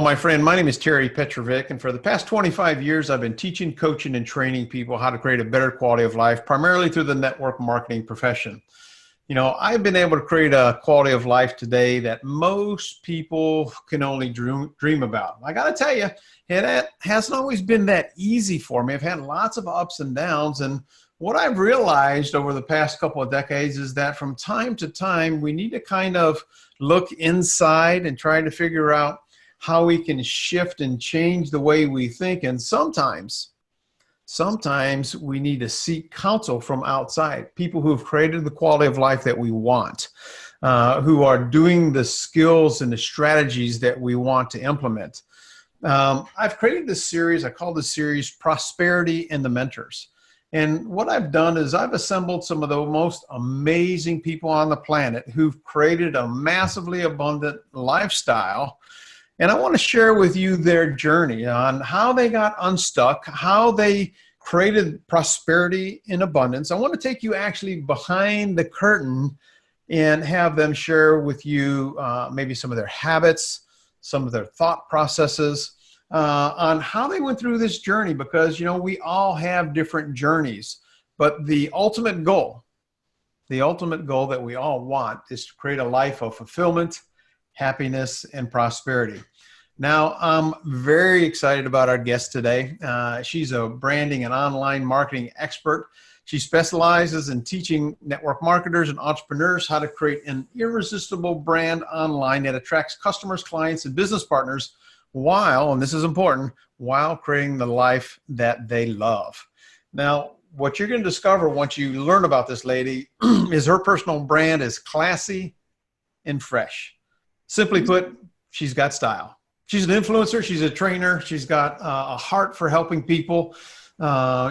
Hello, my friend. My name is PEtrovick, and for the past 25 years, I've been teaching, coaching, and training people how to create a better quality of life, primarily through the network marketing profession. You know, I've been able to create a quality of life today that most people can only dream about. I got to tell you, it hasn't always been that easy for me. I've had lots of ups and downs, and what I've realized over the past couple of decades is that from time to time, we need to kind of look inside and try to figure out how we can shift and change the way we think. And sometimes we need to seek counsel from outside, people who have created the quality of life that we want, who are doing the skills and the strategies that we want to implement. I've created this series, I call this series Prosperity and the Mentors. And what I've done is I've assembled some of the most amazing people on the planet who've created a massively abundant lifestyle. And I want to share with you their journey on how they got unstuck, how they created prosperity in abundance. I want to take you actually behind the curtain and have them share with you maybe some of their habits, some of their thought processes on how they went through this journey, because, you know, we all have different journeys, but the ultimate goal that we all want is to create a life of fulfillment, happiness, and prosperity. Now, I'm very excited about our guest today. She's a branding and online marketing expert. She specializes in teaching network marketers and entrepreneurs how to create an irresistible brand online that attracts customers, clients, and business partners while, and this is important, while creating the life that they love. Now, what you're going to discover once you learn about this lady is her personal brand is classy and fresh. Simply put, she's got style. She's an influencer. She's a trainer. She's got a heart for helping people.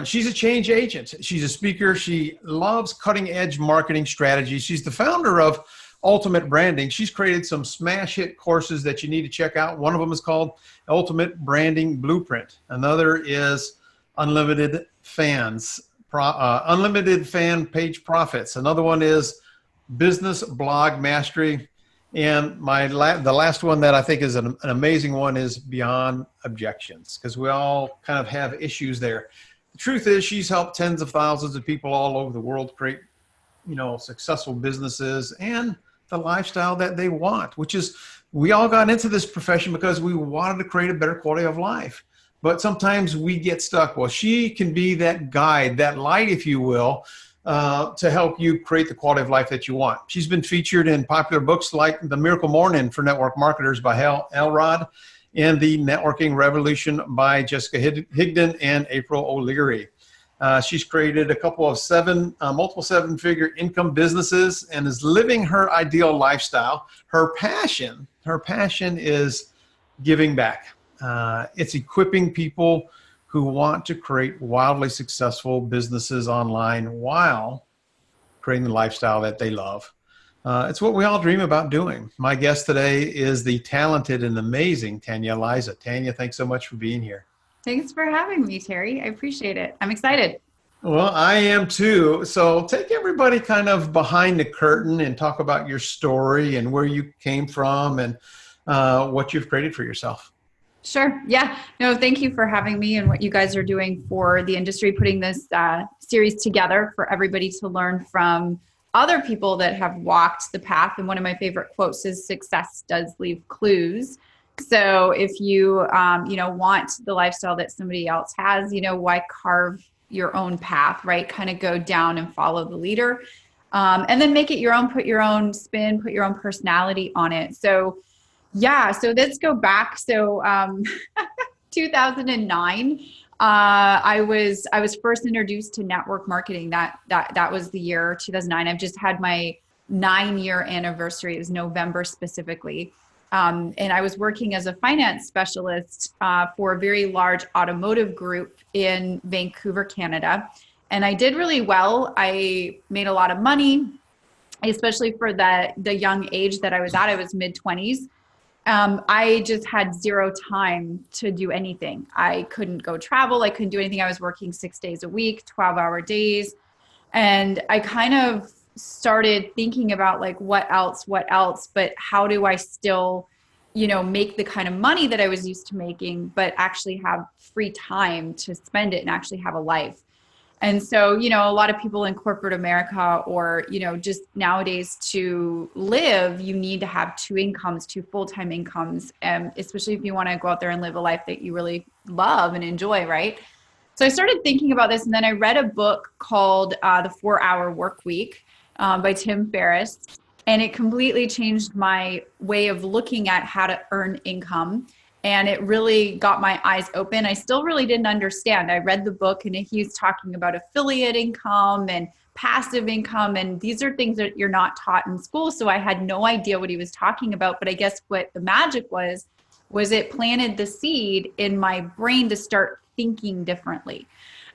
She's a change agent. She's a speaker. She loves cutting edge marketing strategies. She's the founder of Ultimate Branding. She's created some smash hit courses that you need to check out. One of them is called Ultimate Branding Blueprint. Another is Unlimited Fan Page Profits. Another one is Business Blog Mastery. And the last one that I think is an amazing one is Beyond Objections, because we all kind of have issues there. The truth is, she's helped tens of thousands of people all over the world create, you know, successful businesses and the lifestyle that they want, which is, we all got into this profession because we wanted to create a better quality of life. But sometimes we get stuck. Well, she can be that guide, that light, if you will, to help you create the quality of life that you want. She's been featured in popular books like The Miracle Morning for Network Marketers by Hal Elrod and The Networking Revolution by Jessica Higdon and April O'Leary. She's created a couple of multiple seven-figure income businesses and is living her ideal lifestyle. Her passion is giving back. It's equipping people who want to create wildly successful businesses online while creating the lifestyle that they love. It's what we all dream about doing. My guest today is the talented and amazing Tanya Aliza. Tanya, thanks so much for being here. Thanks for having me, Terry. I appreciate it. I'm excited. Well, I am too. So take everybody kind of behind the curtain and talk about your story and where you came from and what you've created for yourself. Sure. Yeah. No, thank you for having me and what you guys are doing for the industry, putting this series together for everybody to learn from other people that have walked the path. And one of my favorite quotes is, success does leave clues. So if you, want the lifestyle that somebody else has, why carve your own path, right? Kind of go down and follow the leader, and then make it your own, put your own spin, put your own personality on it. So yeah, so let's go back. So 2009, I was first introduced to network marketing. That was the year 2009. I've just had my 9-year anniversary. It was November specifically. And I was working as a finance specialist for a very large automotive group in Vancouver, Canada. And I did really well. I made a lot of money, especially for the young age that I was at. I was mid-20s. I just had zero time to do anything. I couldn't go travel. I couldn't do anything. I was working 6 days a week, 12-hour days. And I kind of started thinking about like, what else, but how do I still make the kind of money that I was used to making, but actually have free time to spend it and actually have a life. And so, a lot of people in corporate America or, just nowadays to live, you need to have two incomes, two full-time incomes, especially if you want to go out there and live a life that you really love and enjoy, right? So I started thinking about this, and then I read a book called The 4-Hour Workweek by Tim Ferriss, and it completely changed my way of looking at how to earn income. And it really got my eyes open. I still really didn't understand. I read the book and he was talking about affiliate income and passive income. And these are things that you're not taught in school. So I had no idea what he was talking about. But I guess what the magic was it planted the seed in my brain to start thinking differently.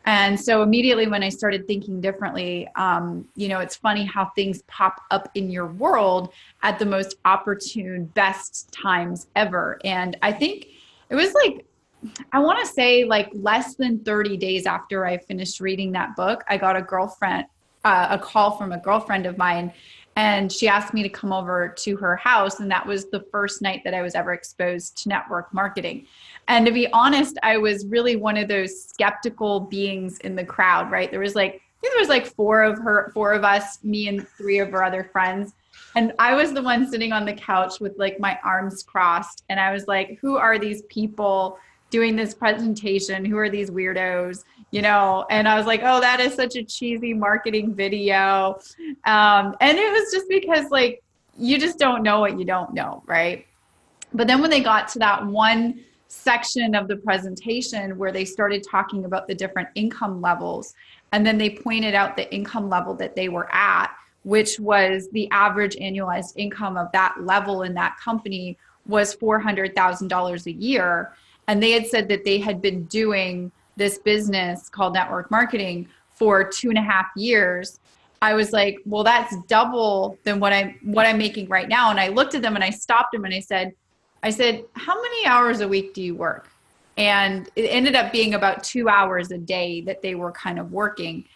And so immediately when I started thinking differently, it's funny how things pop up in your world at the most opportune, best times ever. And I think it was I want to say less than 30 days after I finished reading that book, I got a call from a girlfriend of mine. And she asked me to come over to her house. And that was the first night that I was ever exposed to network marketing. And to be honest, I was really one of those skeptical beings in the crowd, right? There was four of us, me and three of our other friends. And I was the one sitting on the couch with my arms crossed. And I was like, who are these people doing this presentation? Who are these weirdos? And I was like, oh, that is such a cheesy marketing video. And it was just because you just don't know what you don't know, right? But then when they got to that one section of the presentation where they started talking about the different income levels, and then they pointed out the income level that they were at, which was the average annualized income of that level in that company was $400,000 a year. And they had said that they had been doing this business called network marketing for 2.5 years. I was like, well, that's double than what I'm making right now. And I looked at them and I stopped them and I said, how many hours a week do you work? And it ended up being about 2 hours a day that they were kind of working.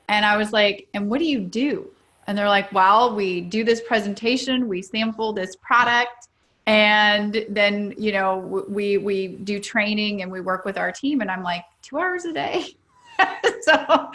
And I was like, and what do you do? And they're like, well, we do this presentation, we sample this product, and then, we do training and we work with our team. And I'm like, 2 hours a day. So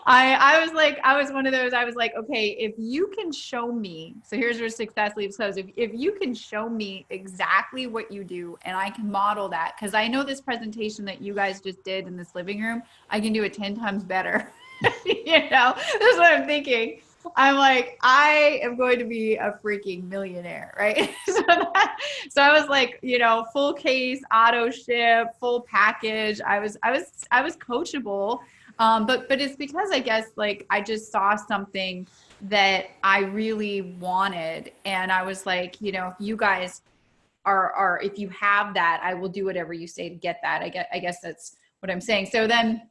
I was one of those, I was like, okay, if you can show me, so here's where success leaves close. If you can show me exactly what you do and I can model that, because I know this presentation that you guys just did in this living room, I can do it 10 times better. That's what I'm thinking. I'm like, I am going to be a freaking millionaire, right? So I was like, full case, auto ship, full package. I was coachable. But it's because I guess I just saw something that I really wanted. And I was like, if you guys are, if you have that, I will do whatever you say to get that. I guess that's what I'm saying. So then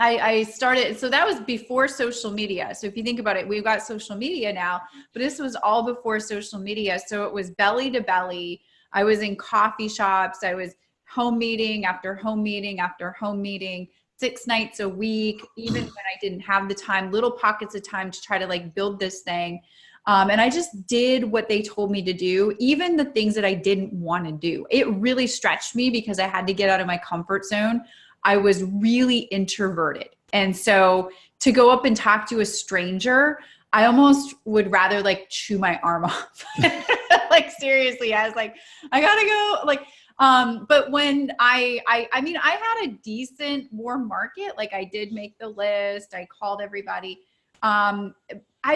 I started, so that was before social media. So if you think about it, we've got social media now, but this was all before social media. So it was belly to belly. I was in coffee shops. I was home meeting after home meeting after home meeting, 6 nights a week, even when I didn't have the time, little pockets of time to try to build this thing. And I just did what they told me to do, even the things that I didn't want to do. It really stretched me because I had to get out of my comfort zone. I was really introverted. And so to go up and talk to a stranger, I almost would rather chew my arm off. Seriously, I was like, I gotta go. But when I had a decent warm market. I did make the list. I called everybody. I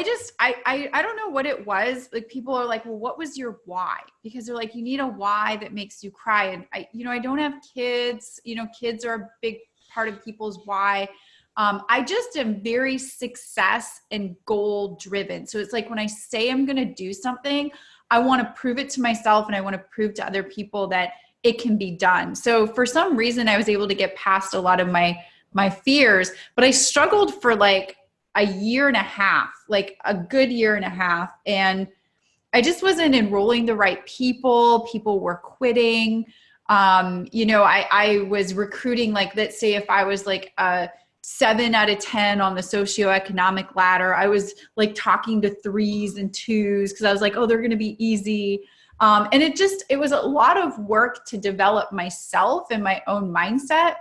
don't know what it was. People are like, well, what was your why? Because they're like, you need a why that makes you cry. And I don't have kids, kids are a big part of people's why. I just am very success and goal driven. So it's when I say I'm going to do something, I want to prove it to myself and I want to prove to other people that it can be done. So for some reason, I was able to get past a lot of my fears, but I struggled for a year and a half, a good year and a half. And I just wasn't enrolling the right people. People were quitting. I was recruiting, let's say if I was a 7 out of 10 on the socioeconomic ladder, I was talking to 3s and 2s because I was like, oh, they're going to be easy. And it was a lot of work to develop myself and my own mindset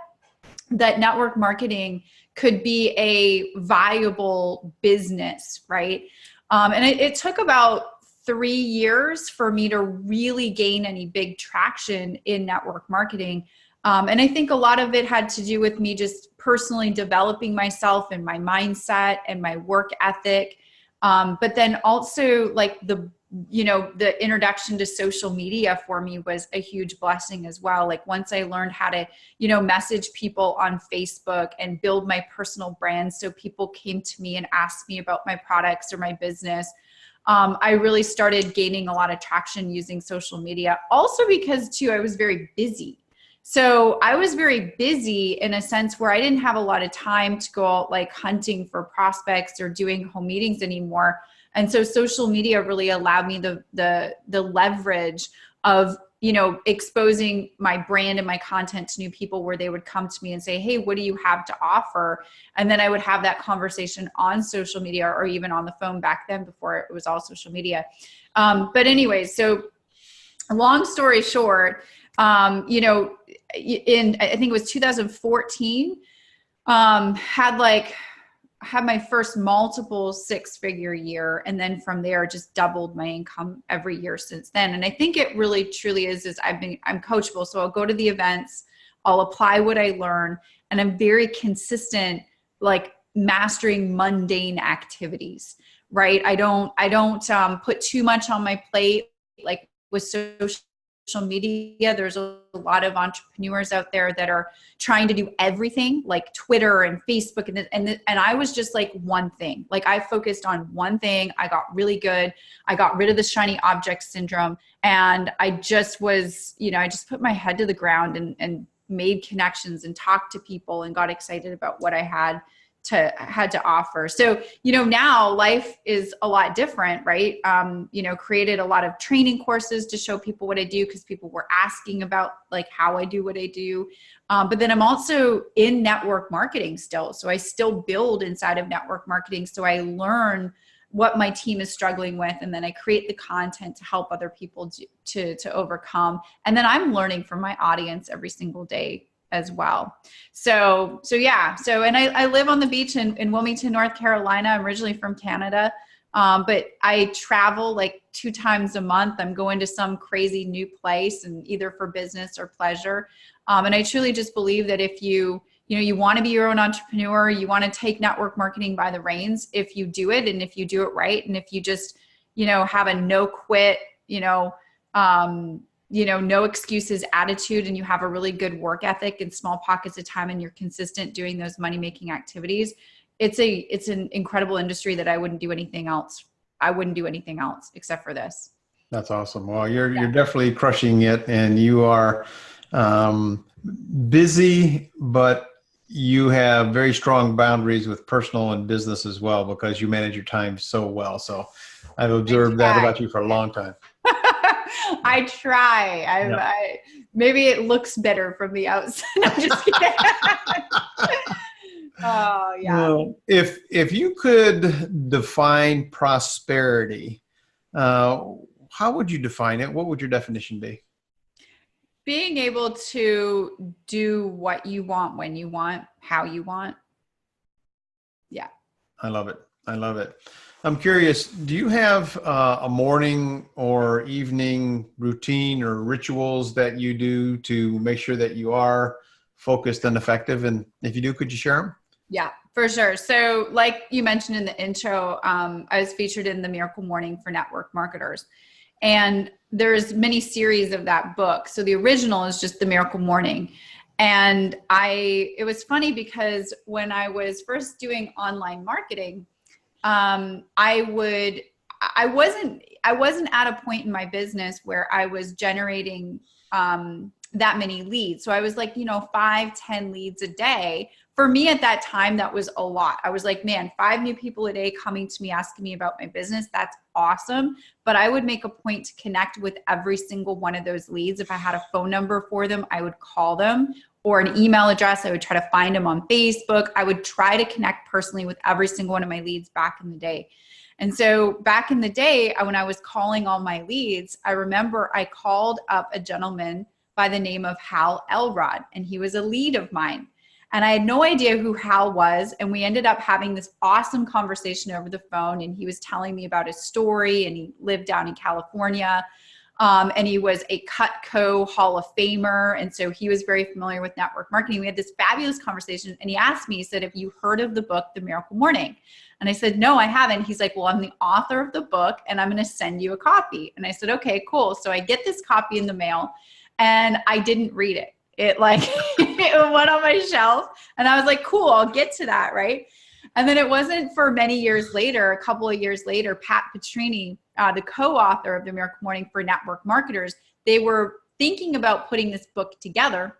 that network marketing could be a viable business, right? And it took about 3 years for me to really gain any big traction in network marketing. And I think a lot of it had to do with me just personally developing myself and my mindset and my work ethic. But then also like the introduction to social media for me was a huge blessing as well. Like once I learned how to, message people on Facebook and build my personal brand, so people came to me and asked me about my products or my business, I really started gaining a lot of traction using social media. Also because too, I was very busy. So I was very busy in a sense where I didn't have a lot of time to go out like hunting for prospects or doing home meetings anymore. And so social media really allowed me the leverage of, exposing my brand and my content to new people, where they would come to me and say, hey, what do you have to offer? And then I would have that conversation on social media or even on the phone back then before it was all social media. But anyways, so long story short, I think it was 2014, had my first multiple 6-figure year. And then from there, just doubled my income every year since then. And I think it really truly is I'm coachable. So I'll go to the events, I'll apply what I learn, and I'm very consistent, like mastering mundane activities, right? I don't put too much on my plate, like with social media. There's a lot of entrepreneurs out there that are trying to do everything, like Twitter and Facebook, and I was just like one thing. Like I focused on one thing. I got really good. I got rid of the shiny object syndrome, and I just was, I just put my head to the ground and made connections and talked to people and got excited about what I had to offer. So, now life is a lot different, right? Created a lot of training courses to show people what I do, because people were asking about like how I do what I do. But then I'm also in network marketing still. So I still build inside of network marketing. So I learn what my team is struggling with, and then I create the content to help other people to overcome. And then I'm learning from my audience every single day as well. So yeah. And I live on the beach in Wilmington, North Carolina. I'm originally from Canada. But I travel like 2 times a month. I'm going to some crazy new place, and either for business or pleasure. And I truly just believe that if you want to be your own entrepreneur, you want to take network marketing by the reins, if you do it, and if you do it right, and if you just, have a no quit, no excuses attitude, and you have a really good work ethic in small pockets of time, and you're consistent doing those money-making activities, it's an incredible industry that I wouldn't do anything else. I wouldn't do anything else except for this. That's awesome. Well, you're definitely crushing it, and you are busy, but you have very strong boundaries with personal and business as well, because you manage your time so well. So I've observed that about you for a long time. I try. Maybe it looks better from the outside. I'm just kidding. Oh yeah. Well, if you could define prosperity, how would you define it? What would your definition be? Being able to do what you want, when you want, how you want. Yeah. I love it. I love it. I'm curious, do you have a morning or evening routine or rituals that you do to make sure that you are focused and effective? And if you do, could you share them? Yeah, for sure. So like you mentioned in the intro, I was featured in the Miracle Morning for Network Marketers. And there's many series of that book. So the original is just the Miracle Morning. And it was funny because when I was first doing online marketing, I wasn't at a point in my business where I was generating that many leads. So I was like, 5-10 leads a day. For me at that time, that was a lot. I was like, man, 5 new people a day coming to me, asking me about my business. That's awesome. But I would make a point to connect with every single one of those leads. If I had a phone number for them, I would call them, or an email address. I would try to find them on Facebook. I would try to connect personally with every single one of my leads back in the day. And so back in the day, when I was calling all my leads, I remember I called up a gentleman by the name of Hal Elrod, and he was a lead of mine. And I had no idea who Hal was. And we ended up having this awesome conversation over the phone. And he was telling me about his story, and he lived down in California. And he was a Cutco Hall of Famer. And so he was very familiar with network marketing. We had this fabulous conversation. And he asked me, he said, have you heard of the book, The Miracle Morning? And I said, no, I haven't. He's like, well, I'm the author of the book, and I'm going to send you a copy. And I said, okay, cool. So I get this copy in the mail, and I didn't read it. It it went on my shelf, and I was like, cool, I'll get to that. Right. And then it wasn't for many years later, a couple of years later, Pat Petrini, the co-author of The Miracle Morning for Network Marketers, they were thinking about putting this book together.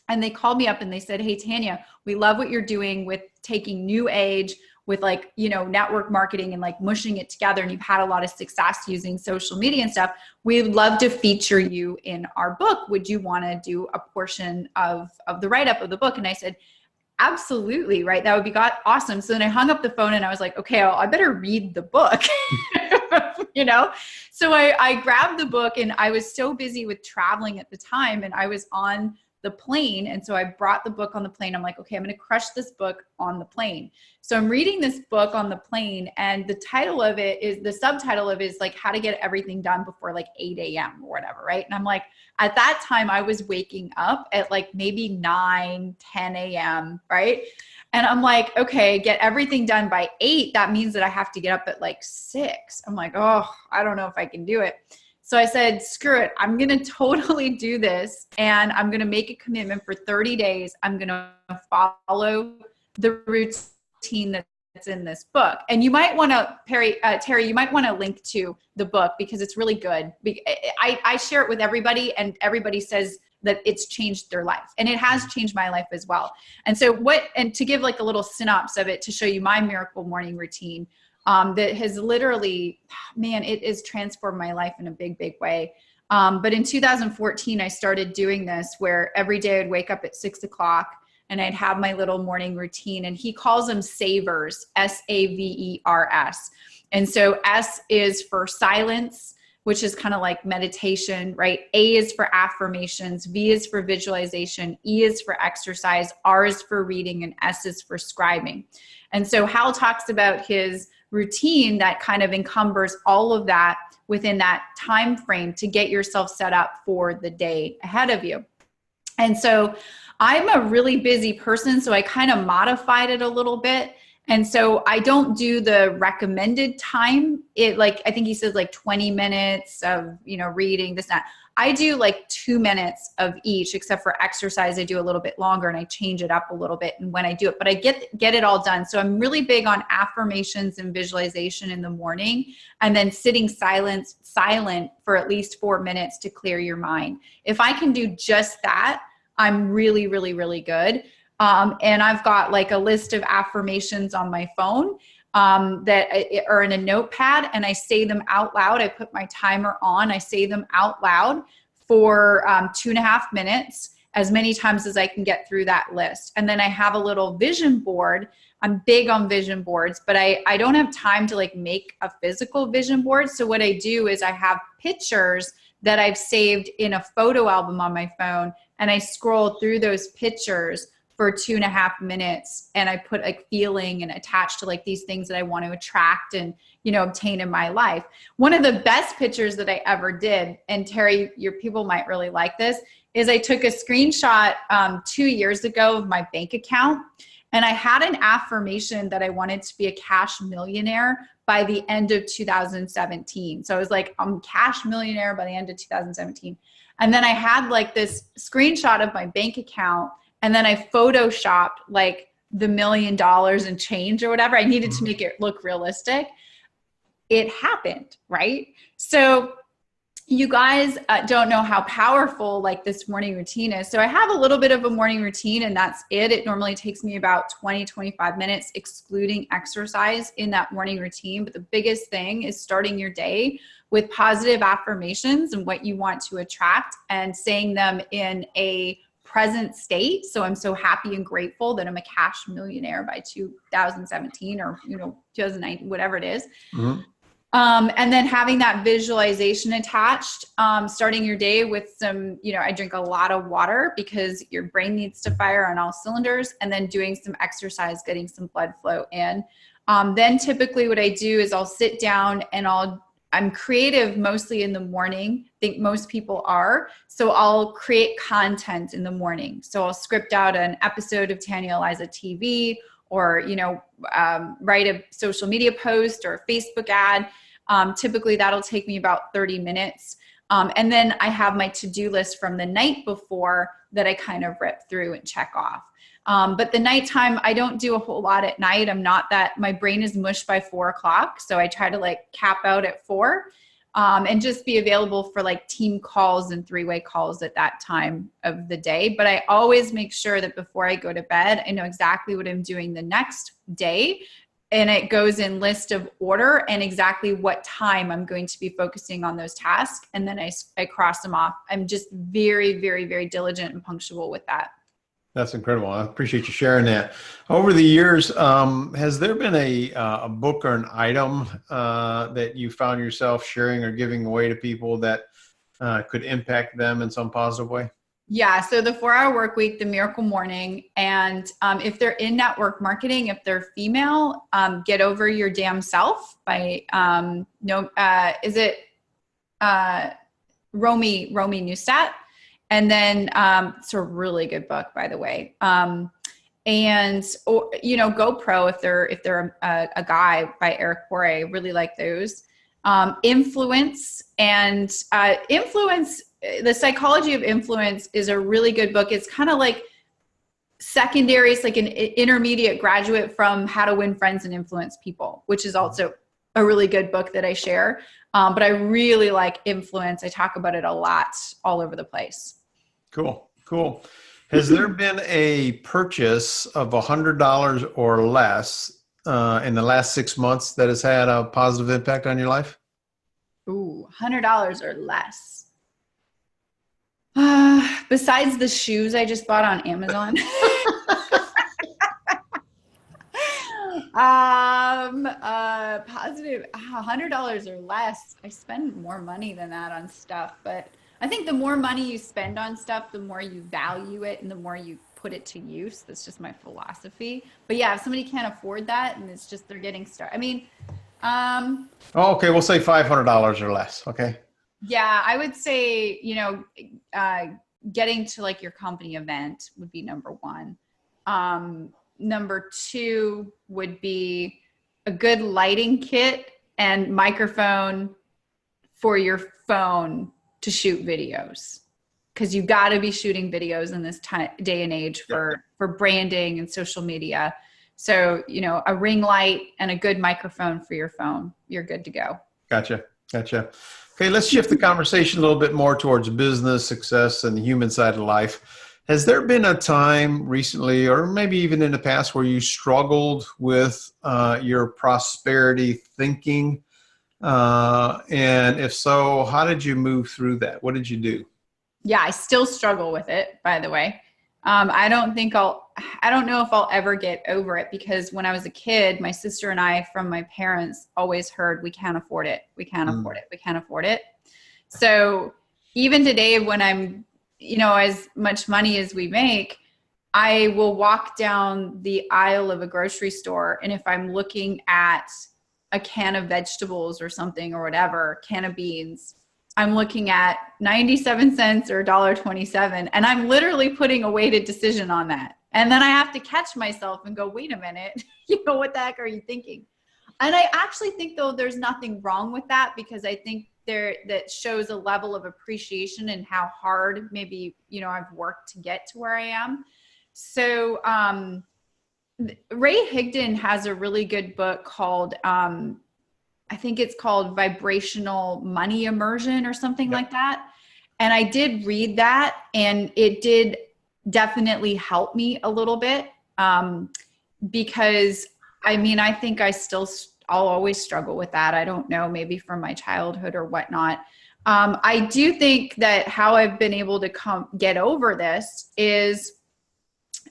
And they called me up and they said, hey, Tanya, we love what you're doing with taking new age with network marketing and mushing it together. And you've had a lot of success using social media and stuff. We'd love to feature you in our book. Would you want to do a portion of the write-up of the book? And I said, absolutely, right? That would be awesome. So then I hung up the phone and I was like, okay, I better read the book, So I grabbed the book, and I was so busy with traveling at the time, and I was on the plane. And so I brought the book on the plane. I'm like, okay, I'm going to crush this book on the plane. So I'm reading this book on the plane, and the subtitle of it is how to get everything done before 8 a.m. or whatever. Right. And I'm like, at that time I was waking up at maybe 9, 10 a.m. Right. And I'm like, okay, get everything done by 8. That means that I have to get up at 6. I'm like, oh, I don't know if I can do it. So I said, screw it. I'm going to totally do this, and I'm going to make a commitment for 30 days. I'm going to follow the routine that's in this book. And you might want to, Terry, you might want to link to the book because it's really good. I share it with everybody, and everybody says that it's changed their life, and it has changed my life as well. And so and to give a little synopsis of it to show you my miracle morning routine, that has literally, it has transformed my life in a big, big way. But in 2014, I started doing this where every day I'd wake up at 6 o'clock and I'd have my little morning routine, and he calls them savers, SAVERS. And so S is for silence, which is kind of like meditation, right? A is for affirmations, V is for visualization, E is for exercise, R is for reading, and S is for scribing. And so Hal talks about his routine that kind of encumbers all of that within that time frame to get yourself set up for the day ahead of you. And so I'm a really busy person, so I kind of modified it a little bit. And so I don't do the recommended time. I think he says 20 minutes of, reading this, that. I do 2 minutes of each, except for exercise. I do a little bit longer, and I change it up a little bit. And when I do it, but I get it all done. So I'm really big on affirmations and visualization in the morning, and then sitting silent for at least 4 minutes to clear your mind. If I can do just that, I'm really, really, really good. And I've got a list of affirmations on my phone that are in a notepad, and I say them out loud. I put my timer on. I say them out loud for 2.5 minutes, as many times as I can get through that list. And then I have a little vision board. I'm big on vision boards, but I don't have time to make a physical vision board. So what I do is I have pictures that I've saved in a photo album on my phone, and I scroll through those pictures for 2.5 minutes, and I put feeling and attached to these things that I want to attract and obtain in my life. One of the best pictures that I ever did, and Terry, your people might really like this, is I took a screenshot 2 years ago of my bank account, and I had an affirmation that I wanted to be a cash millionaire by the end of 2017. So I was I'm cash millionaire by the end of 2017. And then I had this screenshot of my bank account, and then I photoshopped the $1 million and change or whatever. I needed to make it look realistic. It happened, right? So you guys don't know how powerful this morning routine is. So I have a little bit of a morning routine, and that's it. It normally takes me about 20, 25 minutes, excluding exercise in that morning routine. But the biggest thing is starting your day with positive affirmations and what you want to attract, and saying them in a present state. So I'm so happy and grateful that I'm a cash millionaire by 2017 or, 2019, whatever it is. Mm-hmm. And then having that visualization attached, starting your day with some, I drink a lot of water because your brain needs to fire on all cylinders, and then doing some exercise, getting some blood flow in. Then typically what I do is I'll sit down and I'm creative mostly in the morning. I think most people are. So I'll create content in the morning. So I'll script out an episode of Tanya, Aliza TV, or, write a social media post or a Facebook ad. Typically that'll take me about 30 minutes. And then I have my to-do list from the night before that I kind of rip through and check off. But the nighttime, I don't do a whole lot at night. My brain is mush by 4:00. So I try to cap out at 4, and just be available for team calls and 3-way calls at that time of the day. But I always make sure that before I go to bed, I know exactly what I'm doing the next day. And it goes in list of order and exactly what time I'm going to be focusing on those tasks. And then I cross them off. I'm just very, very, very diligent and punctual with that. That's incredible. I appreciate you sharing that. Over the years, has there been a book or an item that you found yourself sharing or giving away to people that could impact them in some positive way? Yeah. So the 4-Hour Workweek, the Miracle Morning, and if they're in network marketing, if they're female, Get Over Your Damn Self by Romy Neustadt. And then it's a really good book, by the way. And GoPro if they're a guy by Eric Worre. Really like those. Influence and Influence. The Psychology of Influence is a really good book. It's kind of like secondary. It's like an intermediate graduate from How to Win Friends and Influence People, which is also a really good book that I share. But I really like Influence. I talk about it a lot all over the place. Cool. Has there been a purchase of $100 or less in the last 6 months that has had a positive impact on your life? Ooh, $100 or less. Besides the shoes I just bought on Amazon. Positive $100 or less. I spend more money than that on stuff, but I think the more money you spend on stuff, the more you value it and the more you put it to use. That's just my philosophy. But yeah, if somebody can't afford that and it's just they're getting started. Okay, we'll say $500 or less. Okay. Yeah, I would say, getting to your company event would be number one. Number two would be a good lighting kit and microphone for your phone to shoot videos, because you got to be shooting videos in this day and age for branding and social media. So, a ring light and a good microphone for your phone, you're good to go. Gotcha. Okay, let's shift the conversation a little bit more towards business success and the human side of life. Has there been a time recently, or maybe even in the past, where you struggled with your prosperity thinking? And if so, how did you move through that? What did you do? Yeah, I still struggle with it, by the way. I don't know if I'll ever get over it, because when I was a kid, my sister and I from my parents always heard, we can't afford it. We can't afford it. We can't afford it. So even today, when I'm, as much money as we make, I will walk down the aisle of a grocery store. And if I'm looking at a can of vegetables or something or whatever, can of beans, I'm looking at 97 cents or $1.27, and I'm literally putting a weighted decision on that. And then I have to catch myself and go, wait a minute, what the heck are you thinking? And I actually think, though, there's nothing wrong with that, because I think that shows a level of appreciation and how hard maybe, I've worked to get to where I am. So Ray Higdon has a really good book called, I think it's called Vibrational Money Immersion or something like that. And I did read that, and it did definitely help me a little bit, because I think I'll always struggle with that. I don't know, maybe from my childhood or whatnot. I do think that how I've been able to get over this is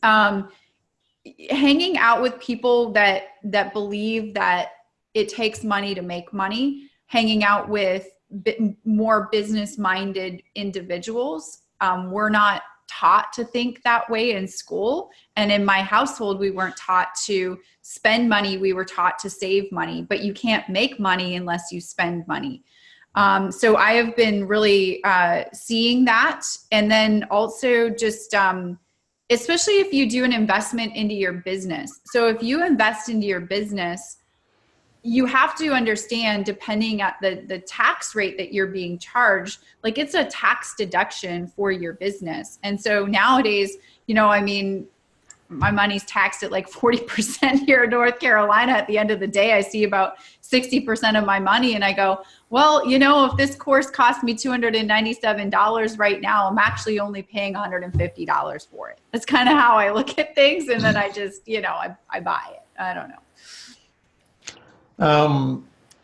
hanging out with people that believe that it takes money to make money, hanging out with more business-minded individuals. We're not taught to think that way in school. And in my household, we weren't taught to spend money. We were taught to save money, but you can't make money unless you spend money. So I have been really seeing that. And then also just, especially if you do an investment into your business. So if you invest into your business, you have to understand, depending at the tax rate that you're being charged, like it's a tax deduction for your business. And so nowadays, I mean, my money's taxed at like 40% here in North Carolina. At the end of the day, I see about 60% of my money and I go, well, if this course cost me $297 right now, I'm actually only paying $150 for it. That's kind of how I look at things. And then I just, I buy it. I don't know.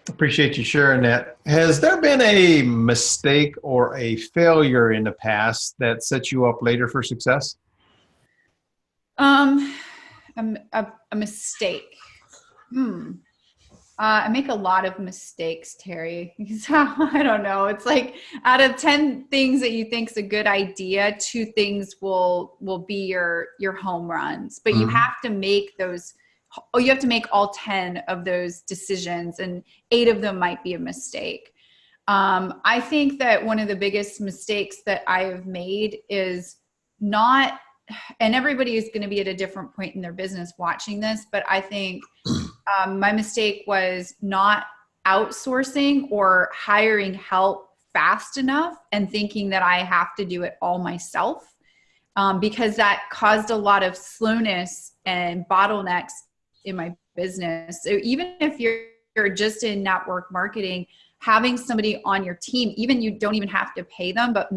Appreciate you sharing that. Has there been a mistake or a failure in the past that set you up later for success? A mistake. I make a lot of mistakes, Terry. I don't know. It's like out of 10 things that you think is a good idea, 2 things will be your home runs. But you have to make those. You have to make all 10 of those decisions, and 8 of them might be a mistake. I think that one of the biggest mistakes that I have made is not, and everybody is going to be at a different point in their business watching this, but I think my mistake was not outsourcing or hiring help fast enough and thinking that I have to do it all myself, because that caused a lot of slowness and bottlenecks in my business. So even if you're just in network marketing, having somebody on your team, even you don't even have to pay them, but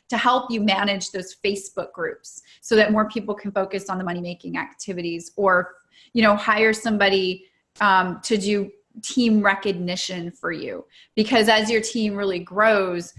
to help you manage those Facebook groups so that more people can focus on the money-making activities, or, hire somebody to do team recognition for you. Because as your team really grows,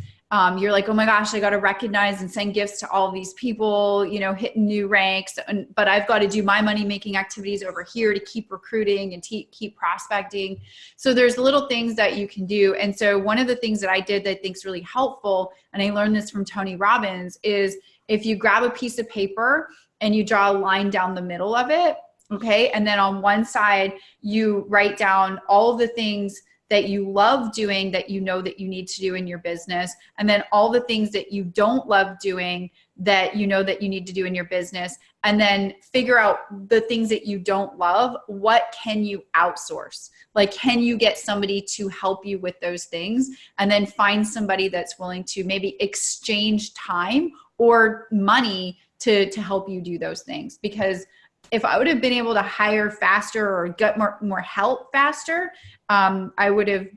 you're like, oh my gosh, I got to recognize and send gifts to all these people, hitting new ranks. But I've got to do my money-making activities over here to keep recruiting and keep prospecting. So there's little things that you can do. And so one of the things that I did that I think is really helpful, and I learned this from Tony Robbins, is if you grab a piece of paper and you draw a line down the middle of it, okay? And then on one side, you write down all of the things that you love doing that that you need to do in your business, and then all the things that you don't love doing that that you need to do in your business, and then figure out the things that you don't love. What can you outsource? Like, can you get somebody to help you with those things, and then find somebody that's willing to maybe exchange time or money to help you do those things? Because if I would have been able to hire faster or get more help faster, I would have,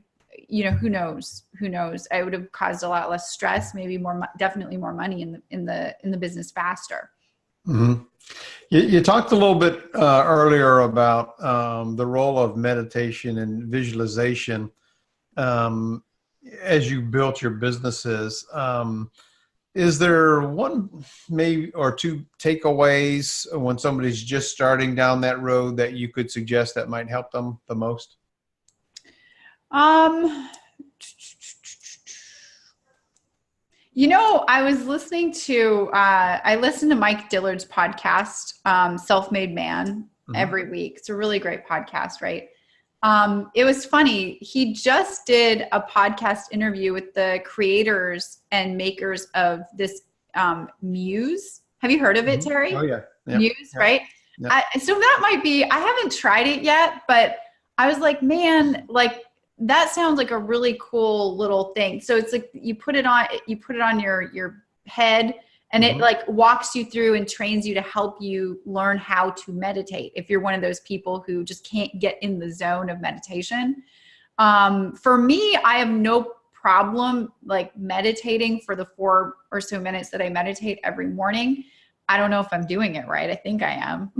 who knows? I would have caused a lot less stress, maybe definitely more money in the business faster. Mm-hmm. You talked a little bit earlier about the role of meditation and visualization as you built your businesses. Is there one, maybe, or 2 takeaways when somebody's just starting down that road that you could suggest that might help them the most? I was listening to, I listen to Mike Dillard's podcast, Self-Made Man, every week. It's a really great podcast, right? It was funny. He just did a podcast interview with the creators and makers of this Muse. Have you heard of it, Terry? Oh, yeah. Yep. Muse, yep. Right? Yep. So that might be, I haven't tried it yet, but I was like, man, like that sounds like a really cool little thing. So it's like you put it on your head, and it like walks you through and trains you to help you learn how to meditate if you're one of those people who just can't get in the zone of meditation. For me, I have no problem like meditating for the 4 or so minutes that I meditate every morning. I don't know if I'm doing it right. I think I am.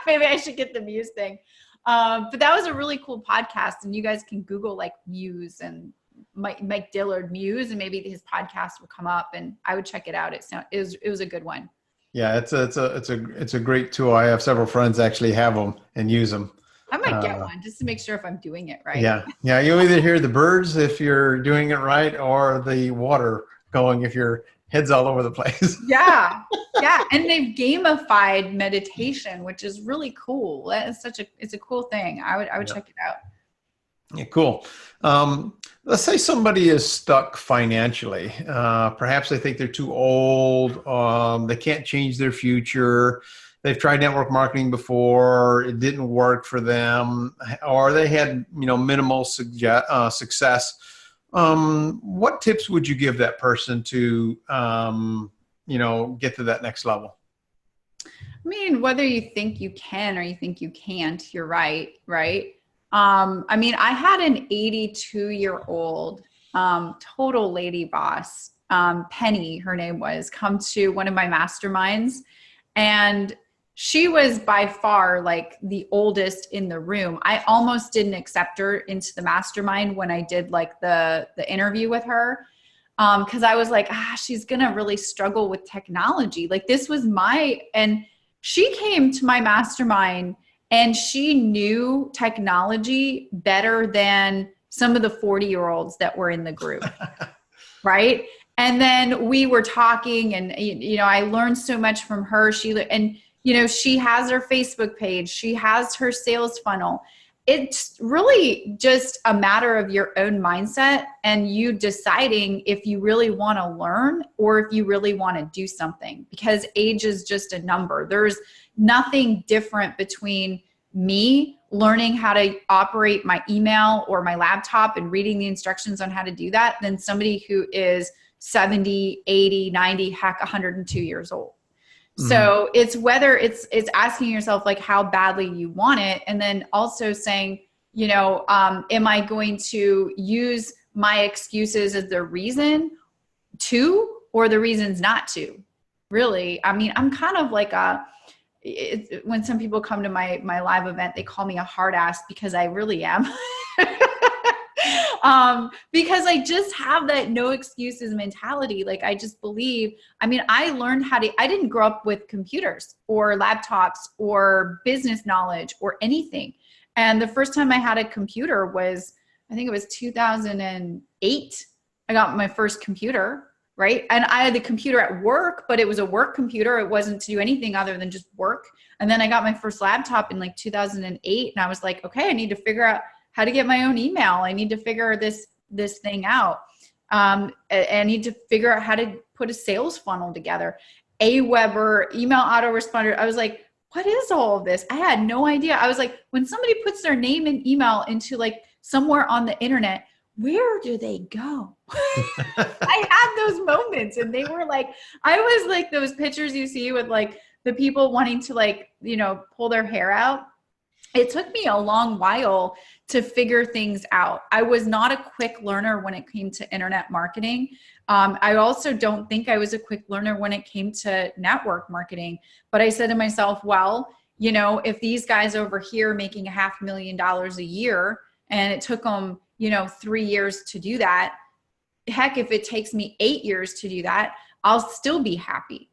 Maybe I should get the Muse thing. But that was a really cool podcast, and you guys can Google like Muse and Mike Dillard Muse, and maybe his podcast will come up, and I would check it out. It was a good one. Yeah, it's a great tool. I have several friends actually have them and use them. I might get one just to make sure if I'm doing it right. Yeah. Yeah. You either hear the birds if you're doing it right, or the water going if your head's all over the place. Yeah. Yeah. And they've gamified meditation, which is really cool. It's a cool thing. I would check it out. Yeah, cool. Let's say somebody is stuck financially. Perhaps they think they're too old. They can't change their future. They've tried network marketing before. It didn't work for them, or they had, minimal success. What tips would you give that person to, get to that next level? I mean, whether you think you can or you think you can't, you're right. Right. I mean, I had an 82-year-old, total lady boss, Penny, her name was, come to one of my masterminds, and she was by far like the oldest in the room. I almost didn't accept her into the mastermind when I did like the interview with her. Cause I was like, she's going to really struggle with technology. Like this was and she came to my mastermind and she knew technology better than some of the 40-year-olds that were in the group. Right. And then we were talking and, I learned so much from her. She has her Facebook page. She has her sales funnel. It's really just a matter of your own mindset and you deciding if you really want to learn or if you really want to do something, because age is just a number. There's nothing different between me learning how to operate my email or my laptop and reading the instructions on how to do that than somebody who is 70, 80, 90, heck, 102 years old. So it's whether it's asking yourself like how badly you want it. And then also saying, am I going to use my excuses as the reason to, or the reasons not to? Really? I mean, I'm kind of like when some people come to my live event, they call me a hard ass because I really am. Because I just have that no excuses mentality. Like I just believe, I learned I didn't grow up with computers or laptops or business knowledge or anything. And the first time I had a computer was, I think it was 2008. I got my first computer, right? And I had the computer at work, but it was a work computer. It wasn't to do anything other than just work. And then I got my first laptop in like 2008. And I was like, okay, I need to figure out how to get my own email. I need to figure this thing out. I need to figure out how to put a sales funnel together. Aweber, email autoresponder. I was like, what is all of this? I had no idea. I was like, when somebody puts their name and email into like somewhere on the internet, where do they go? I had those moments and they were like, I was like those pictures you see with like the people wanting to like, pull their hair out. It took me a long while to figure things out. I was not a quick learner when it came to internet marketing. I also don't think I was a quick learner when it came to network marketing. But I said to myself, well, if these guys over here making $500,000 a year and it took them, 3 years to do that, heck, if it takes me 8 years to do that, I'll still be happy.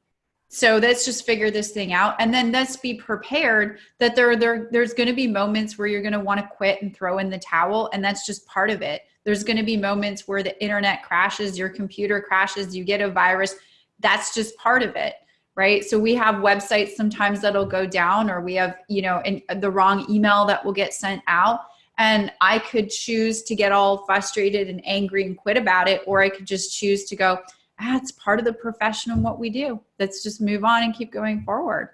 So let's just figure this thing out. And then let's be prepared that there's going to be moments where you're going to want to quit and throw in the towel. And that's just part of it. There's going to be moments where the internet crashes, your computer crashes, you get a virus. That's just part of it, right? So we have websites sometimes that'll go down, or we have, the wrong email that will get sent out. And I could choose to get all frustrated and angry and quit about it. Or I could just choose to go, it's part of the profession and what we do. Let's just move on and keep going forward.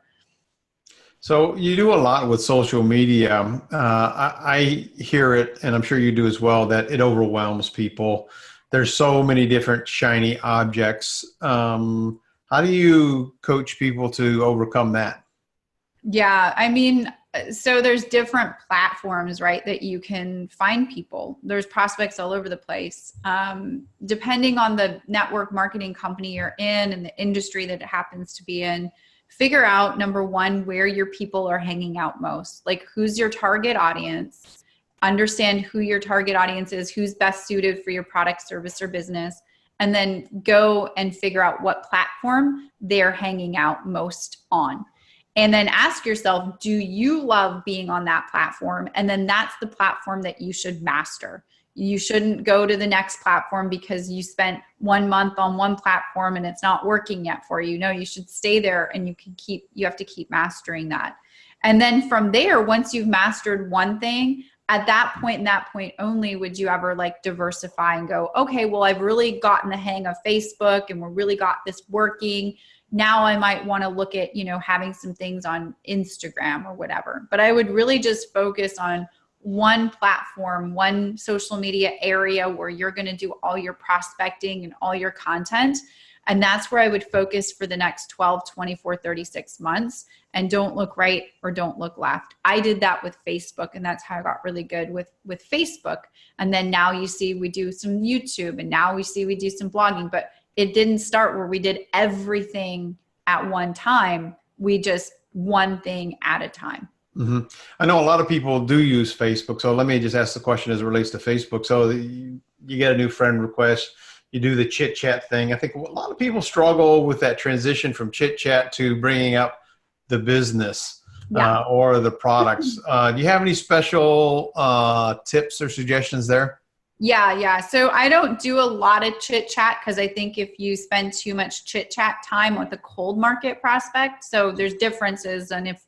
So you do a lot with social media. I hear it, and I'm sure you do as well, that it overwhelms people. There's so many different shiny objects. How do you coach people to overcome that? Yeah, so there's different platforms, right, that you can find people. There's prospects all over the place. Depending on the network marketing company you're in and the industry that it happens to be in, figure out, number one, where your people are hanging out most. Like, who's your target audience? understand who your target audience is, who's best suited for your product, service, or business, and then go and figure out what platform they're hanging out most on. And then ask yourself, do you love being on that platform? And then that's the platform that you should master. You shouldn't go to the next platform because you spent 1 month on one platform and it's not working yet for you. No, you should stay there, and you have to keep mastering that. And then from there, once you've mastered one thing, at that point and that point only would you ever like diversify and go, okay, well, I've really gotten the hang of Facebook and we really got this working. Now I might want to look at, having some things on Instagram or whatever. But I would really just focus on one platform, one social media area where you're going to do all your prospecting and all your content. And that's where I would focus for the next 12, 24, 36 months. And don't look right or don't look left. I did that with Facebook, and that's how I got really good with Facebook. And then now you see we do some YouTube, and now we see we do some blogging. But it didn't start where we did everything at one time. We just one thing at a time. Mm-hmm. I know a lot of people do use Facebook. So let me just ask the question as it relates to Facebook. So you get a new friend request, you do the chit chat thing. I think a lot of people struggle with that transition from chit chat to bringing up the business or the products. Do you have any special tips or suggestions there? Yeah. So I don't do a lot of chit chat because I think if you spend too much chit chat time with a cold market prospect, so there's differences on if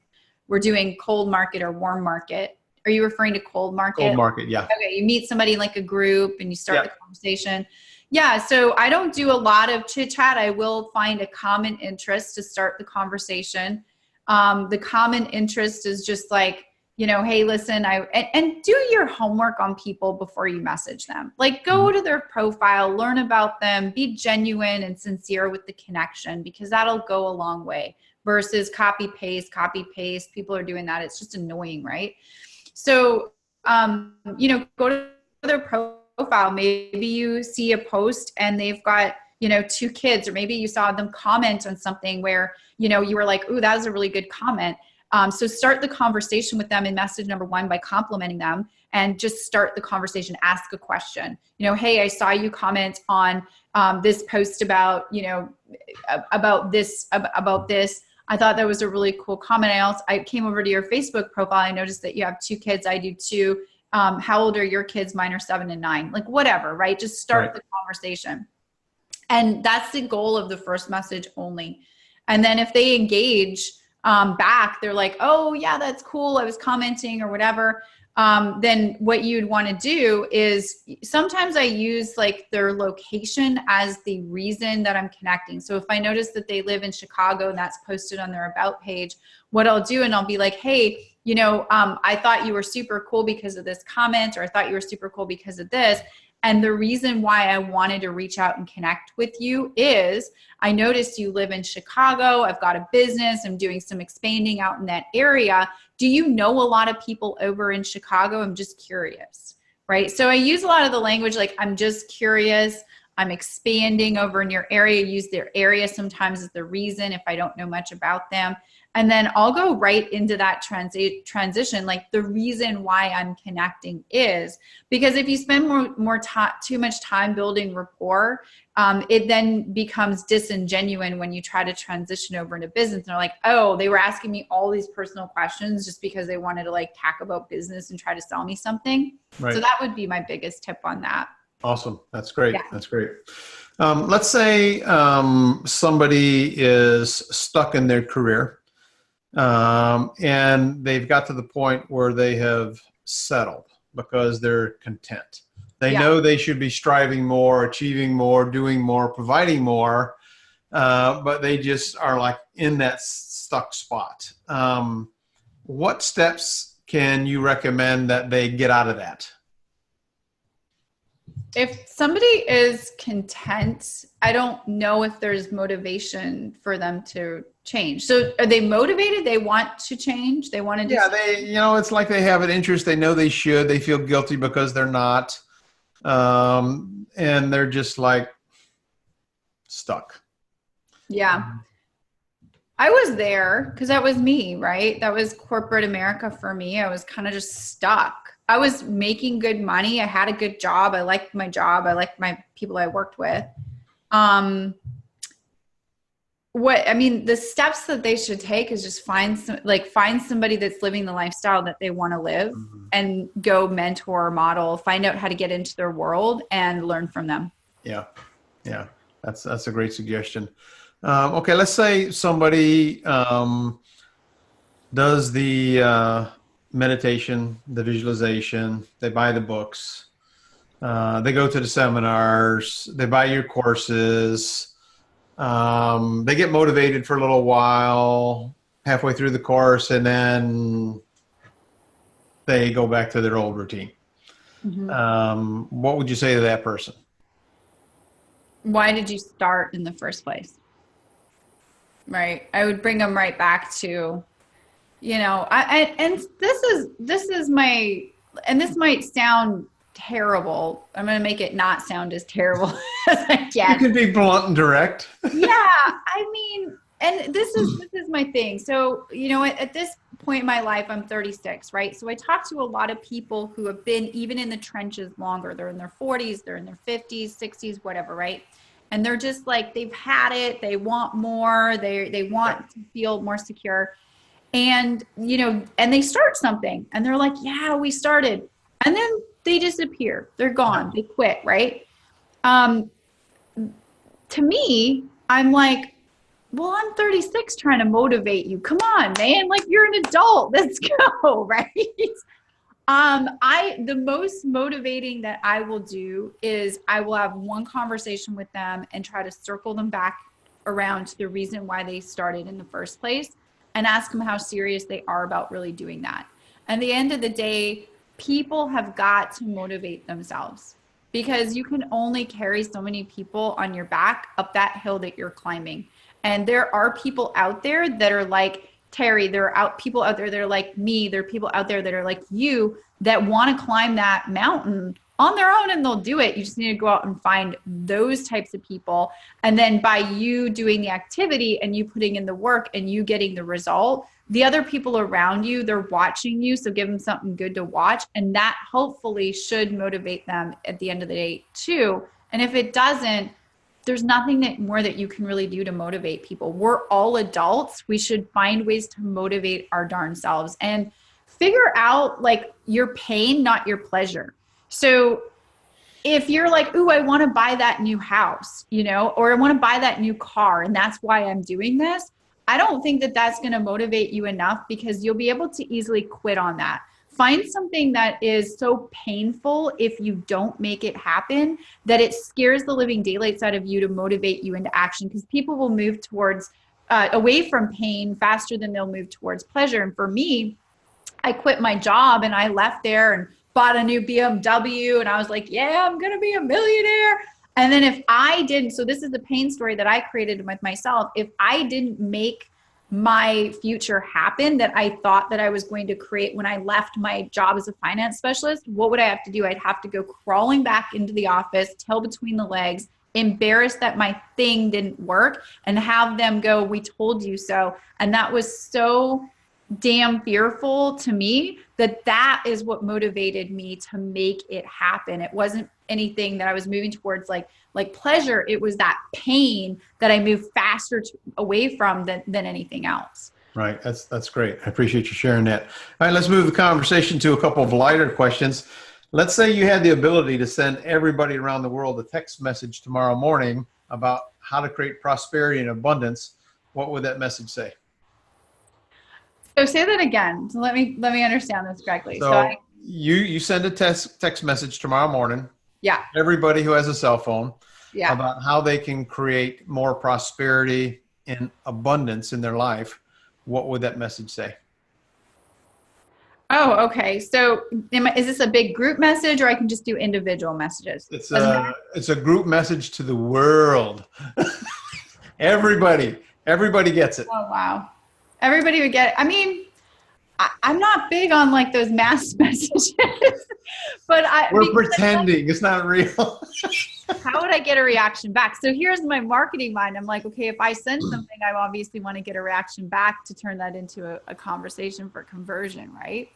we're doing cold market or warm market. Are you referring to cold market? Cold market, yeah. Okay, you meet somebody in like a group and you start the conversation. Yeah, so I don't do a lot of chit chat. I will find a common interest to start the conversation. The common interest is just like, hey, listen, and do your homework on people before you message them. Like go to their profile, learn about them, be genuine and sincere with the connection, because that'll go a long way versus copy paste. People are doing that. It's just annoying, right? So, go to their profile. Maybe you see a post and they've got, 2 kids, or maybe you saw them comment on something where, you were like, ooh, that was a really good comment. So start the conversation with them in message number 1 by complimenting them, and just start the conversation. Ask a question. Hey, I saw you comment on this post about, about this. I thought that was a really cool comment. I came over to your Facebook profile. I noticed that you have 2 kids. I do too. How old are your kids? Mine are 7 and 9. Like whatever, right? Just start the conversation. And that's the goal of the first message only. And then if they engage back, they're like, oh yeah, that's cool, I was commenting or whatever. Then what you'd want to do is, sometimes I use like their location as the reason that I'm connecting. So if I notice that they live in Chicago and that's posted on their about page, what I'll do, and I'll be like, hey, I thought you were super cool because of this comment, or I thought you were super cool because of this. And the reason why I wanted to reach out and connect with you is I noticed you live in Chicago. I've got a business. I'm doing some expanding out in that area. Do you know a lot of people over in Chicago? I'm just curious, right? So I use a lot of the language like, I'm just curious. I'm expanding over in your area. Use their area sometimes as the reason if I don't know much about them. And then I'll go right into that transition, like the reason why I'm connecting is because if you spend too much time building rapport, it then becomes disingenuous when you try to transition over into business. And they're like, oh, they were asking me all these personal questions just because they wanted to like talk about business and try to sell me something. Right. So that would be my biggest tip on that. Awesome. That's great. Yeah. That's great. Let's say somebody is stuck in their career. And they've got to the point where they have settled because they're content. They know they should be striving more, achieving more, doing more, providing more, but they just are like in that stuck spot. What steps can you recommend that they get out of that? If somebody is content, I don't know if there's motivation for them to change. So are they motivated? They want to change? They want to do something? It's like they have an interest. They know they should. They feel guilty because they're not. And they're just like stuck. Yeah. I was there because that was me, right? That was corporate America for me. I was kind of just stuck. I was making good money. I had a good job. I liked my job. I liked my people I worked with. The steps that they should take is just find somebody that's living the lifestyle that they want to live, and go mentor, model, find out how to get into their world and learn from them. Yeah. Yeah. That's a great suggestion. Okay. Let's say somebody, does the, meditation, the visualization, they buy the books, they go to the seminars, they buy your courses, they get motivated for a little while, halfway through the course, and then they go back to their old routine. What would you say to that person? Why did you start in the first place? Right. I would bring them right back to, this might sound terrible. I'm going to make it not sound as terrible as I can. You can be blunt and direct. And this is my thing. So, at this point in my life, I'm 36, right? So I talk to a lot of people who have been even in the trenches longer. They're in their 40s, they're in their 50s, 60s, whatever, right? And they're just like, they've had it. They want more. They want to feel more secure. And, and they start something and they're like, yeah, we started. And then they disappear. They're gone. They quit, right? To me, I'm like, well, I'm 36 trying to motivate you. Come on, man. Like, you're an adult. Let's go, right? The most motivating that I will do is I will have one conversation with them and try to circle them back around to the reason why they started in the first place, and ask them how serious they are about really doing that. At the end of the day, people have got to motivate themselves, because you can only carry so many people on your back up that hill that you're climbing. And there are people out there that are like Terry, there are people out there that are like me. There are people out there that are like you that want to climb that mountain on their own, and they'll do it. You just need to go out and find those types of people. And then by you doing the activity and you putting in the work and you getting the result, the other people around you, they're watching you. So give them something good to watch. And that hopefully should motivate them at the end of the day too. And if it doesn't, there's nothing more that you can really do to motivate people. We're all adults. We should find ways to motivate our darn selves and figure out like your pain, not your pleasure. So if you're like, ooh, I want to buy that new house, or I want to buy that new car, and that's why I'm doing this, I don't think that that's going to motivate you enough, because you'll be able to easily quit on that. Find something that is so painful if you don't make it happen that it scares the living daylights out of you to motivate you into action, because people will move towards away from pain faster than they'll move towards pleasure. And for me, I quit my job and I left there and bought a new BMW, and I was like, yeah, I'm going to be a millionaire. And then if I didn't, so this is the pain story that I created with myself. If I didn't make my future happen that I thought that I was going to create when I left my job as a finance specialist, what would I have to do? I'd have to go crawling back into the office, tail between the legs, embarrassed that my thing didn't work, and have them go, we told you so. And that was so damn fearful to me that is what motivated me to make it happen. It wasn't anything that I was moving towards like pleasure. It was that pain that I moved faster away from than anything else. Right. That's great. I appreciate you sharing that. All right, let's move the conversation to a couple of lighter questions. Let's say you had the ability to send everybody around the world a text message tomorrow morning about how to create prosperity and abundance. What would that message say? So say that again. So let me understand this correctly. So you send a text message tomorrow morning. Yeah. Everybody who has a cell phone. Yeah. About how they can create more prosperity and abundance in their life. What would that message say? Oh, okay. So is this a big group message, or I can just do individual messages? It's a group message to the world. Everybody gets it. Oh, wow. Everybody would get it. I mean, I'm not big on like those mass messages, but we're pretending it's not real. How would I get a reaction back? So here's my marketing mind. I'm like, okay, if I send something, I obviously want to get a reaction back to turn that into a conversation for conversion, right?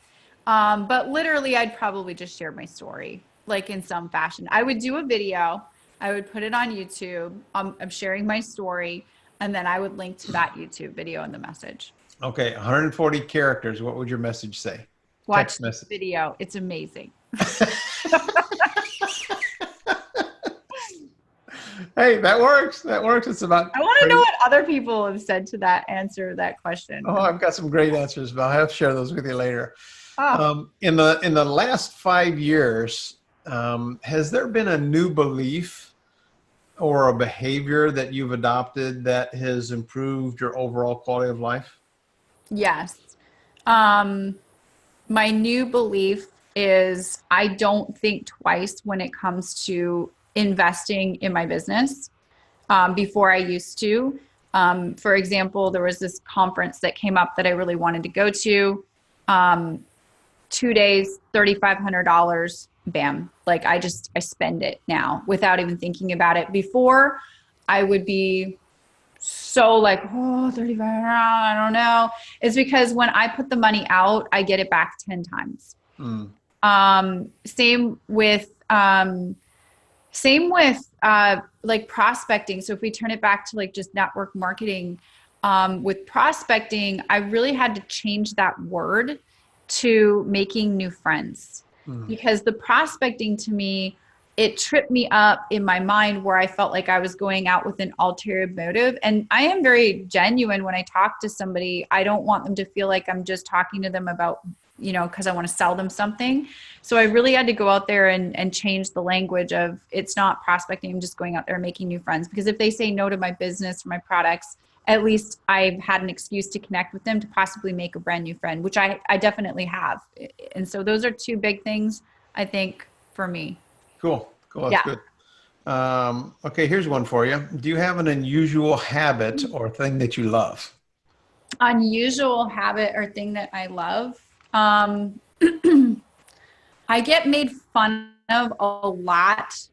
But literally I'd probably just share my story, like in some fashion. I would do a video, I would put it on YouTube. I'm sharing my story, and then I would link to that YouTube video in the message. Okay, 140 characters. What would your message say? Watch Text this message. video. It's amazing. Hey, that works. That works. It's about. I want to know what other people have said to that answer that question. Oh, I've got some great answers, but I'll have to share those with you later. Oh. In the last 5 years, has there been a new belief or a behavior that you've adopted that has improved your overall quality of life? Yes. My new belief is I don't think twice when it comes to investing in my business before I used to. For example, there was this conference that came up that I really wanted to go to. 2 days, $3,500, bam. Like I spend it now without even thinking about it. Before I would be so like, oh, 35, I don't know. It's because when I put the money out, I get it back 10 times. Same with like prospecting. So if we turn it back to like just network marketing, with prospecting, I really had to change that word to making new friends, because the prospecting to me, it tripped me up in my mind where I felt like I was going out with an ulterior motive. And I am very genuine when I talk to somebody. I don't want them to feel like I'm just talking to them about, because I want to sell them something. So I really had to go out there and change the language of, it's not prospecting. I'm just going out there and making new friends. Because if they say no to my business or my products, at least I've had an excuse to connect with them to possibly make a brand new friend, which I definitely have. And so those are two big things, I think, for me. Cool. That's good. Okay, here's one for you. Do you have an unusual habit or thing that you love? Unusual habit or thing that I love? I get made fun of a lot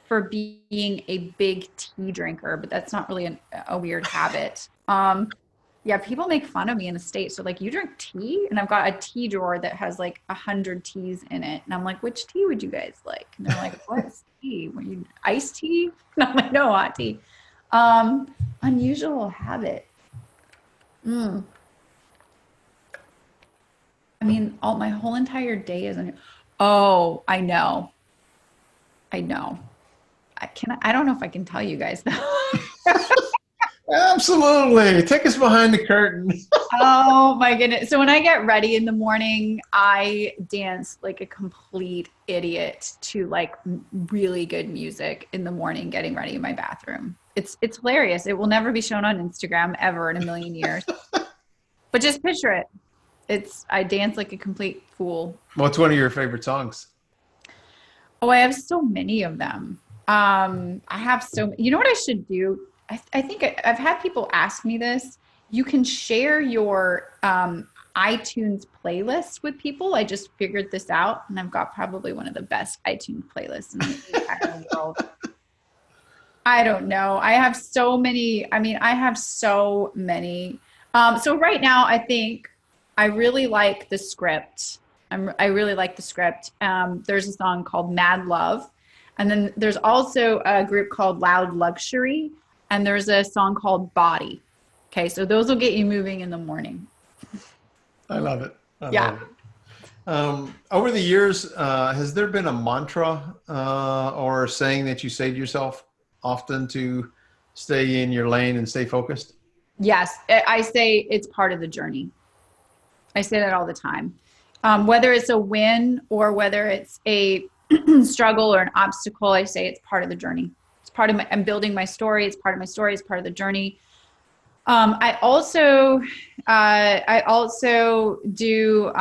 for being a big tea drinker, but that's not really a weird habit. Yeah, people make fun of me in the States. So like, you drink tea? And I've got a tea drawer that has like 100 teas in it. And I'm like, which tea would you guys like? And they're like, what's tea? When you iced tea? And I'm like, no, hot tea. Unusual habit. I mean, my whole entire day is oh, I know. I don't know if I can tell you guys though. Absolutely. Take us behind the curtain. Oh my goodness. So when I get ready in the morning, I dance like a complete idiot to like really good music in the morning, getting ready in my bathroom. It's hilarious. It will never be shown on Instagram ever in a million years. But just picture it. I dance like a complete fool. What's one of your favorite songs? Oh, I have so many of them. I have you know what I should do? I think I've had people ask me this. You can share your iTunes playlist with people. I just figured this out, and I've got probably one of the best iTunes playlists in the entire world. I don't know. I have so many. So right now, I think I really like the script. I really like the script. There's a song called Mad Love. And then there's also a group called Loud Luxury. And there's a song called Body. Okay, so those will get you moving in the morning. I love it. I love it. Over the years, has there been a mantra or a saying that you say to yourself often to stay in your lane and stay focused? Yes, I say it's part of the journey. I say that all the time. Whether it's a win or whether it's a struggle or an obstacle, I say it's part of the journey. It's part of I'm building my story. It's part of my story. It's part of the journey. I also do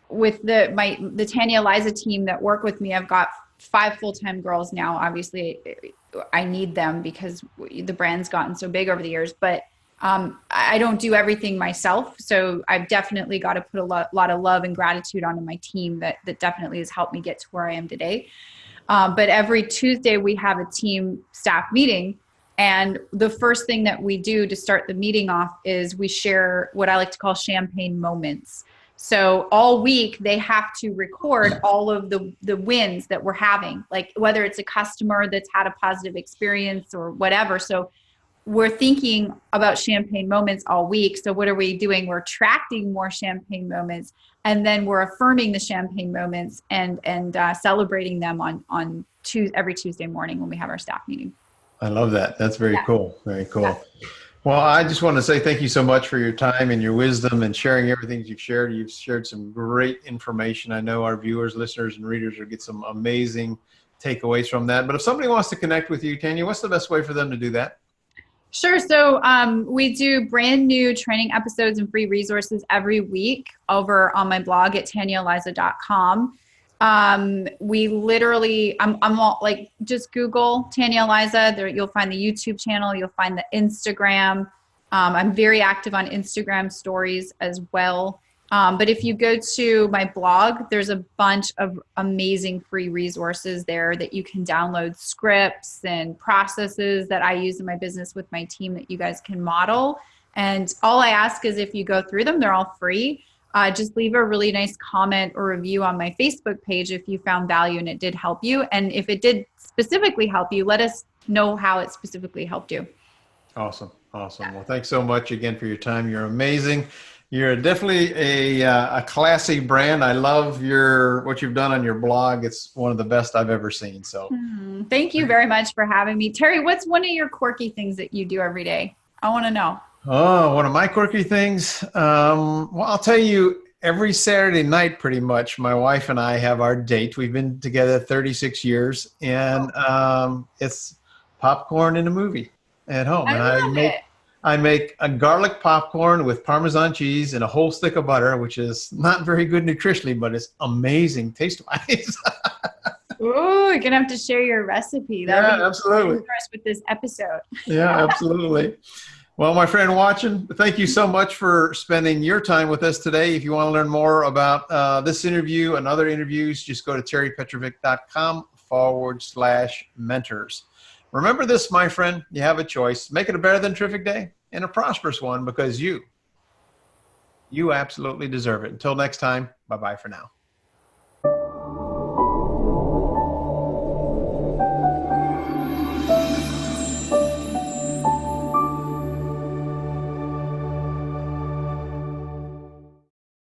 with the Tanya Aliza team that work with me. I've got 5 full-time girls now. Obviously, I need them because the brand's gotten so big over the years. But I don't do everything myself, so I've definitely got to put a lot of love and gratitude onto my team that definitely has helped me get to where I am today. But every Tuesday we have a team staff meeting. And the first thing that we do to start the meeting off is we share what I like to call champagne moments. So all week they have to record all of the wins that we're having, like whether it's a customer that's had a positive experience or whatever. So we're thinking about champagne moments all week. So what are we doing? We're attracting more champagne moments, and then we're affirming the champagne moments and celebrating them on every Tuesday morning when we have our staff meeting. I love that. That's very cool. Very cool. Yeah. Well, I just want to say thank you so much for your time and your wisdom and sharing everything you've shared. You've shared some great information. I know our viewers, listeners, and readers will get some amazing takeaways from that. But if somebody wants to connect with you, Tanya, what's the best way for them to do that? Sure. So we do brand new training episodes and free resources every week over on my blog at TanyaAliza.com. We literally, I'm all, like, just Google Tanya Aliza. There, you'll find the YouTube channel. You'll find the Instagram. I'm very active on Instagram stories as well. But if you go to my blog, there's a bunch of amazing free resources there that you can download, scripts and processes that I use in my business with my team that you guys can model. And all I ask is if you go through them, they're all free. Just leave a really nice comment or review on my Facebook page if you found value and it did help you. And if it did specifically help you, let us know how it specifically helped you. Awesome. Awesome. Yeah. Well, thanks so much again for your time. You're amazing. You're definitely a classy brand. I love what you've done on your blog. It's one of the best I've ever seen. So thank you very much for having me. Terry, what's one of your quirky things that you do every day? I want to know. Oh, one of my quirky things. Well, I'll tell you, every Saturday night, pretty much, my wife and I have our date. We've been together 36 years, and it's popcorn and a movie at home. I make a garlic popcorn with Parmesan cheese and a whole stick of butter, which is not very good nutritionally, but it's amazing taste-wise. Ooh, you're going to have to share your recipe. Yeah, absolutely. With this episode. Yeah, absolutely. Well, my friend watching, thank you so much for spending your time with us today. If you want to learn more about this interview and other interviews, just go to terrypetrovick.com/mentors. Remember this, my friend, you have a choice. Make it a better than terrific day and a prosperous one, because you absolutely deserve it. Until next time, bye-bye for now.